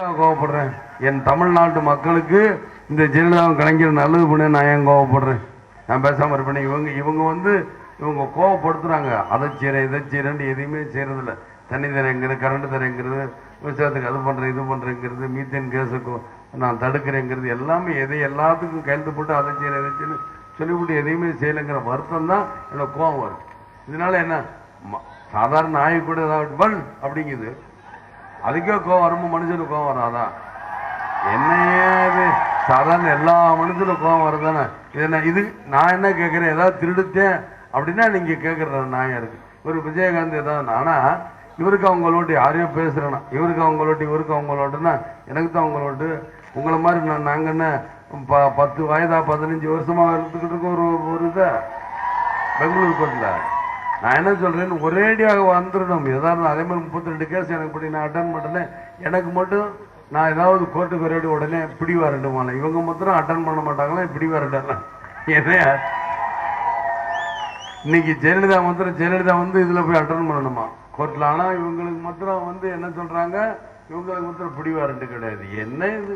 கோவப்படுறேன். என் தமிழ்நாட்டு மக்களுக்கு இந்த ஜெயலலிதா கலைஞர் நல்லது பண்ண நான் ஏன் கோவப்படுறேன்? நான் பேசாம இருப்பேன். இவங்க கோவப்படுத்துறாங்க. அதை செய்யறேன் இதை செய்யறேன்னு எதையுமே செய்யறதில்ல. தண்ணி தரேங்கிறது, கரண்ட் தரேங்கிறது, விவசாயத்துக்கு அது பண்றேன் இது பண்றேங்கிறது, மீத்தேன் கேஸுக்கு நான் தடுக்கிறேங்கிறது எல்லாமே எல்லாத்துக்கும் கையெழுத்து போட்டு அதை செய்யறேன் இதை செய்யணும் சொல்லிவிட்டு எதையுமே செய்யலைங்கிற வருத்தம் தான் எனக்கு கோவம் வரும். இதனால என்ன, சாதாரண நாய் கூட ஏதாவது பல் அப்படிங்குது, அதுக்கே கோவம் வரும்போது மனுஷனுக்கு கோவம் வராதான்? என்னையே இது சாதாரண எல்லா மனுஷனுக்கும் கோவம் வருதானே? இது நான் என்ன கேட்குறேன், ஏதாவது திருடுத்தேன் அப்படின்னா நீங்க கேட்குற நியாயம் இருக்கு. ஒரு விஜயகாந்த் ஏதாவது, ஆனா இவருக்கு அவங்களோட்டு யாரையோ பேசுறேன்னா இவருக்கு அவங்களோட்டுன்னா எனக்கு தான் அவங்களோட்டு. உங்களை மாதிரி நாங்கள் என்ன 10 வயதா 15 வருஷமா இருந்துக்கிட்டு இருக்க ஒரு இதை பெங்களூர் கோர்ட்டில் நான் என்ன சொல்றேன்னு ஒரேடியாக வந்துடணும். ஏதாவது அதே மாதிரி 32 கேஸ் எனக்கு படி நான் அட்டன் பண்ணேன். எனக்கு மட்டும் நான் ஏதாவது கோர்ட்டுக்கு ஒரேடி உடனே பிடிவா ரெண்டுமால, இவங்க மாத்திரம் அட்டன் பண்ண மாட்டாங்களா? பிடிவா ரெண்டாலாம் என்ன இன்னைக்கு ஜெயலலிதா வந்து இதுல போய் அட்டன் பண்ணணுமா கோர்ட்ல? ஆனா இவங்களுக்கு மாத்திரம் வந்து என்ன சொல்றாங்க, இவங்களுக்கு மாத்திரம் பிடிவா ரெண்டு கிடையாது. என்ன இது?